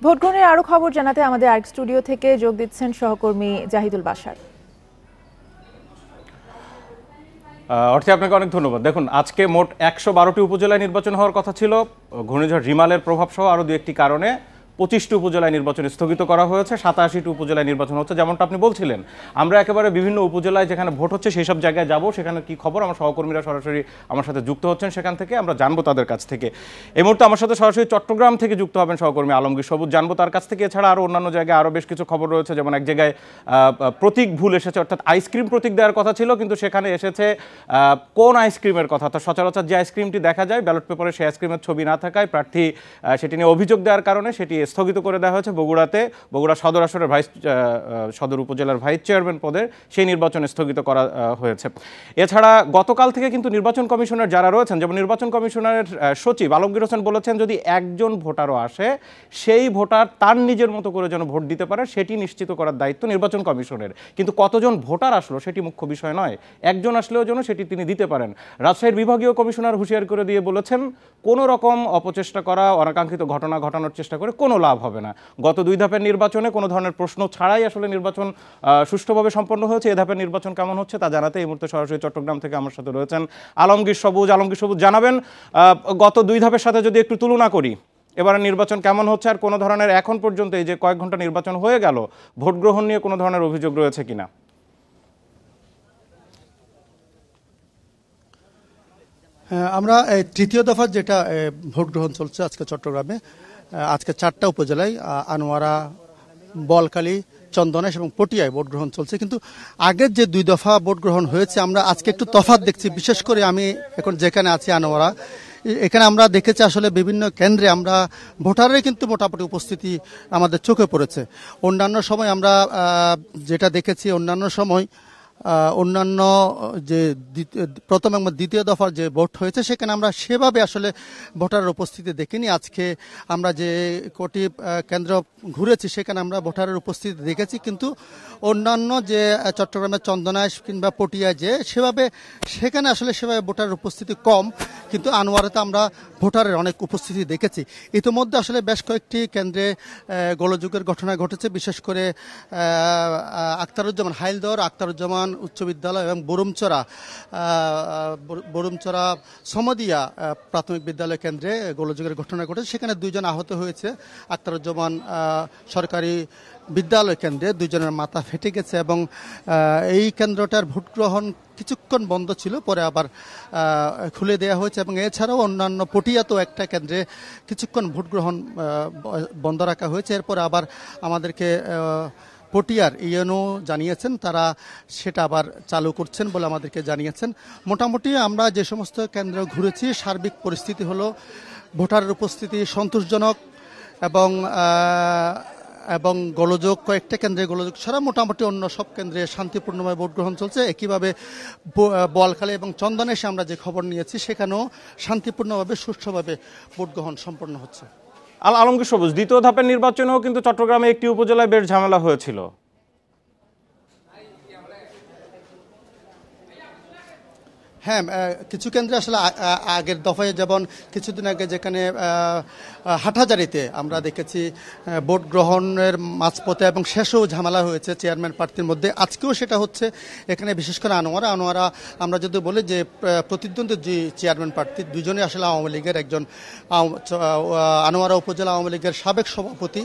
Vote গ্রহণের আরো খবর জানাতে আমাদের আরেক স্টুডিও থেকে যোগ দিচ্ছেন সহকর্মী জাহিদুল বাশার। অর্থে আপনাকে অনেক ধন্যবাদ। দেখুন, আজকে মোট ১১২টি উপজেলায় নির্বাচন হওয়ার কথা ছিল। ঘূর্ণিঝড় রিমালের প্রভাব সহ আরও দু একটি কারণে ২৫টি উপজেলায় নির্বাচন স্থগিত করা হয়েছে, ৮৭টি উপজেলায় নির্বাচন হচ্ছে। যেমনটা আপনি বলছিলেন, আমরা একেবারে বিভিন্ন উপজেলায় যেখানে ভোট হচ্ছে সেই সব জায়গায় যাব, সেখানে কি খবর আমার সহকর্মীরা সরাসরি আমার সাথে যুক্ত হচ্ছেন, সেখান থেকে আমরা জানবো তাদের কাছ থেকে। এই মুহূর্তে আমার সাথে সরাসরি চট্টগ্রাম থেকে যুক্ত হবেন সহকর্মী আলমগীর সবুজ, জানবো তার কাছ থেকে। এছাড়া আরও অন্যান্য জায়গায় আরও বেশ কিছু খবর রয়েছে, যেমন এক জায়গায় প্রতীক ভুল এসেছে, অর্থাৎ আইসক্রিম প্রতীক দেওয়ার কথা ছিল, কিন্তু সেখানে এসেছে কোন আইসক্রিমের কথা। অর্থাৎ সচরাচর যে আইসক্রিমটি দেখা যায় ব্যালট পেপারে, সেই আইসক্রিমের ছবি না থাকায় প্রার্থী সেটি নিয়ে অভিযোগ দেওয়ার কারণে সেটি স্থগিত করে দেওয়া হয়েছে। বগুড়া সদর আসনের সদর উপজেলার ভাইস চেয়ারম্যান পদের সেই নির্বাচন স্থগিত করা হয়েছে। এছাড়া গতকাল থেকে কিন্তু নির্বাচন কমিশনের যারা রয়েছেন, যেমন নির্বাচন কমিশনের সচিব আলমগীর হোসেন বলেছেন, যদি একজন ভোটারও আসে সেই ভোটার তার নিজের মতো করে যেন ভোট দিতে পারে সেটি নিশ্চিত করার দায়িত্ব নির্বাচন কমিশনের। কিন্তু কতজন ভোটার আসলো সেটি মুখ্য বিষয় নয়, একজন আসলেও যেন সেটি তিনি দিতে পারেন। রাজশাহীর বিভাগীয় কমিশনার হুঁশিয়ার করে দিয়ে বলেছেন, কোনো রকম অপচেষ্টা করা, অনাকাঙ্ক্ষিত ঘটনা ঘটানোর চেষ্টা করে কোনো লাভ হবে না। গত দুই ধাপের নির্বাচনে কোনো ধরনের প্রশ্ন ছাড়াই আসলে নির্বাচন সুষ্ঠুভাবে সম্পন্ন হয়েছে। এ ধাপের নির্বাচন কেমন হচ্ছে তা জানাতে এই মুহূর্তে সরাসরি চট্টগ্রাম থেকে আমার সাথে রয়েছেন আলমগীর সবুজ। জানাবেন, গত দুই ধাপের সাথে যদি একটু তুলনা করি, এবারে নির্বাচন কেমন হচ্ছে, আর কোনো ধরনের এখন পর্যন্ত এই যে কয়েক ঘন্টা নির্বাচন হয়ে গেল, ভোট গ্রহণ নিয়ে কোনো ধরনের অভিযোগ রয়েছে কিনা? আমরা তৃতীয় দফার যেটা ভোট গ্রহণ চলছে আজকে চট্টগ্রামে, আজকে 4টা উপজেলায় আনোয়ারা, বলখালী, চন্দনাইশ এবং পটিয়ায় ভোট গ্রহণ চলছে। কিন্তু আগের যে 2 দফা ভোট গ্রহণ হয়েছে আমরা আজকে একটু তফাৎ দেখছি। বিশেষ করে আমি এখন যেখানে আছি আনোয়ারা, এখানে আমরা দেখেছি আসলে বিভিন্ন কেন্দ্রে আমরা ভোটারের কিন্তু মোটামুটি উপস্থিতি আমাদের চোখে পড়েছে। অন্যান্য সময় আমরা যেটা দেখেছি, অন্যান্য যে প্রথম এবং দ্বিতীয় দফার যে ভোট হয়েছে সেখানে আমরা সেভাবে আসলে ভোটারের উপস্থিতি দেখিনি। আজকে আমরা যে কোটি কেন্দ্র ঘুরেছি সেখানে আমরা ভোটারের উপস্থিতি দেখেছি, কিন্তু অন্যান্য যে চট্টগ্রামের চন্দনাইশ কিংবা পটিয়ায় যে সেখানে আসলে সেভাবে ভোটারের উপস্থিতি কম, কিন্তু আনোয়ারাতে আমরা ভোটারের অনেক উপস্থিতি দেখেছি। ইতিমধ্যে আসলে বেশ কয়েকটি কেন্দ্রে গোলযোগের ঘটনা ঘটেছে, বিশেষ করে আখতারুজ্জামান হাইলদর, আখতারুজ্জামান উচ্চ বিদ্যালয় এবং বরুমচরা সমদিয়া প্রাথমিক বিদ্যালয় কেন্দ্রে গোলযোগের ঘটনা ঘটেছে। সেখানে 2 জন আহত হয়েছে। আখতারুজ্জামান সরকারি বিদ্যালয় কেন্দ্রে 2 জনের মাথা ফেটে গেছে এবং এই কেন্দ্রটার ভোট গ্রহণ কিছুক্ষণ বন্ধ ছিল, পরে আবার খুলে দেওয়া হয়েছে। এবং এছাড়াও অন্যান্য পটিয়াতেও একটা কেন্দ্রে কিছুক্ষণ ভোট গ্রহণ বন্ধ রাখা হয়েছে। এরপর আবার আমাদেরকে পটিয়ার ইউএনও জানিয়েছেন তারা সেটা আবার চালু করছেন বলে আমাদেরকে জানিয়েছেন। মোটামুটি আমরা যে সমস্ত কেন্দ্র ঘুরেছি সার্বিক পরিস্থিতি হলো ভোটারের উপস্থিতি সন্তোষজনক এবং গোলযোগ, কয়েকটা কেন্দ্রে গোলযোগ ছাড়া মোটামুটি অন্য সব কেন্দ্রে শান্তিপূর্ণভাবে ভোট গ্রহণ চলছে। একইভাবে বোয়ালখালী এবং চন্দনাইশে আমরা যে খবর নিয়েছি সেখানেও শান্তিপূর্ণভাবে সুষ্ঠুভাবে ভোট গ্রহণ সম্পন্ন হচ্ছে। আলমগীর সবুজ, দ্বিতীয় ধাপের নির্বাচনেও কিন্তু চট্টগ্রামে একটি উপজেলায় বেশ ঝামেলা হয়েছিল। হ্যাঁ, কিছু কেন্দ্রে আসলে আগের দফায়, যেমন কিছুদিন আগে যেখানে হাটহাজারীতে আমরা দেখেছি ভোট গ্রহণের মাঝপথে এবং শেষেও ঝামেলা হয়েছে চেয়ারম্যান প্রার্থীর মধ্যে। আজকেও সেটা হচ্ছে এখানে, বিশেষ করে আনোয়ারা আমরা যদি বলি যে প্রতিদ্বন্দ্বী যে চেয়ারম্যান প্রার্থী 2 জনই আসলে আওয়ামী লীগের, একজন আনোয়ারা উপজেলা আওয়ামী লীগের সাবেক সভাপতি,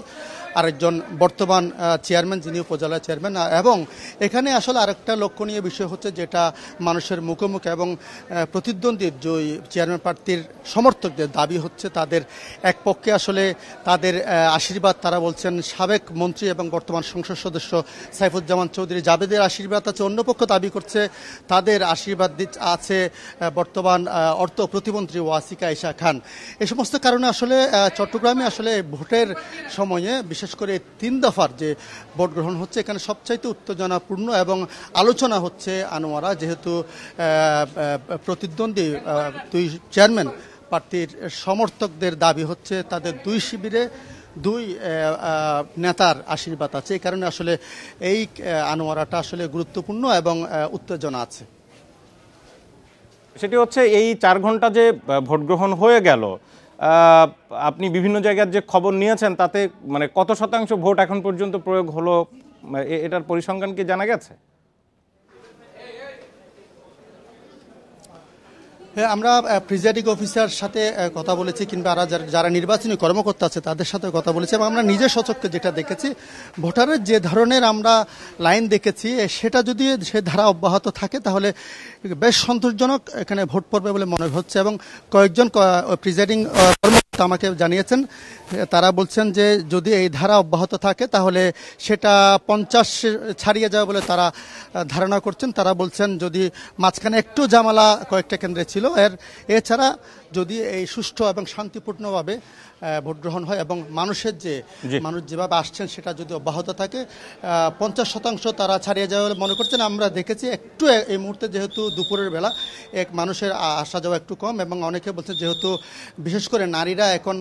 আরেকজন বর্তমান চেয়ারম্যান যিনি উপজেলা চেয়ারম্যান। এবং এখানে আসলে আরেকটা লক্ষণীয় বিষয় হচ্ছে যেটা মানুষের মুখে মুখে এবং প্রতিদ্বন্দ্বীর যে চেয়ারম্যান প্রার্থীর সমর্থকদের দাবি হচ্ছে, তাদের এক পক্ষে আসলে তাদের আশীর্বাদ, তারা বলছেন সাবেক মন্ত্রী এবং বর্তমান সংসদ সদস্য সাইফুজ্জামান চৌধুরী জাবেদের আশীর্বাদ আছে, অন্য পক্ষ দাবি করছে তাদের আশীর্বাদ আছে বর্তমান অর্থ প্রতিমন্ত্রী ওয়াসিকা আয়েশা খান। এই সমস্ত কারণে আসলে চট্টগ্রামে আসলে ভোটের সময়ে বিশেষ করে 3 দফার যে ভোট গ্রহণ হচ্ছে এখানে সবচাইতে উত্তেজনাপূর্ণ এবং আলোচনা হচ্ছে আনোয়ারা, যেহেতু প্রতিদ্বন্দ্বী 2 চেয়ারম্যান প্রার্থীর সমর্থকদের দাবি হচ্ছে তাদের 2 শিবিরে 2 নেতার আশীর্বাদ আছে। এই কারণে আসলে এই আনোয়ারাটা আসলে গুরুত্বপূর্ণ এবং উত্তেজনা আছে। সেটি হচ্ছে এই 4 ঘন্টা যে ভোট গ্রহণ হয়ে গেল, আপনি বিভিন্ন জায়গার যে খবর নিয়েছেন তাতে মানে কত শতাংশ ভোট এখন পর্যন্ত প্রয়োগ হলো, এটার পরিসংখ্যান কি জানা গেছে? হ্যাঁ, আমরা প্রিজাইডিং অফিসার সাথে কথা বলেছি, কিংবা যারা নির্বাচনী কর্মকর্তা আছে তাদের সাথে কথা বলেছি, এবং আমরা নিজে সচক্ষে যেটা দেখেছি, ভোটারের যে ধরনের আমরা লাইন দেখেছি সেটা যদি সে ধারা অব্যাহত থাকে তাহলে বেশ সন্তোষজনক এখানে ভোট পড়বে বলে মনে হচ্ছে। এবং কয়েকজন প্রিজাইডিং কর্মকর্তা আমাকে জানিয়েছেন, তারা বলছেন যে যদি এই ধারা অব্যাহত থাকে তাহলে সেটা 50 ছাড়িয়ে যাবে বলে তারা ধারণা করছেন। তারা বলছেন যদি মাঝখানে একটু ঝামেলা কয়েকটা কেন্দ্রে ছিল, এছাড়া যদি এই সুষ্ঠু এবং শান্তিপূর্ণভাবে ভোট গ্রহণ হয় এবং মানুষ যেভাবে আসছেন সেটা যদি অব্যাহত থাকে, 50% তারা ছাড়িয়ে যাবে বলে মনে করছেন। আমরা দেখেছি একটু এই মুহূর্তে যেহেতু দুপুরের বেলা মানুষের আসা যাওয়া একটু কম, এবং অনেকে বলছে যেহেতু বিশেষ করে নারীরা এখন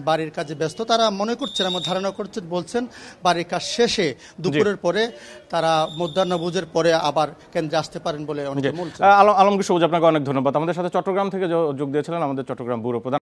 বাড়ির কাজে ব্যস্ত, তারা মনে করছেন, আমার ধারণা করছেন, বলছেন বাড়ির কাজ শেষে দুপুরের পরে তারা মধ্যাহ্নভোজের পরে আবার কেন্দ্রে আসতে পারেন বলে অনেকে বলছেন। আলমগীর সবুজ, আপনাকে অনেক ধন্যবাদ। আমাদের সাথে চট্টগ্রাম থেকে যোগ দিয়েছিলেন আমাদের চট্টগ্রাম ব্যুরো প্রধান।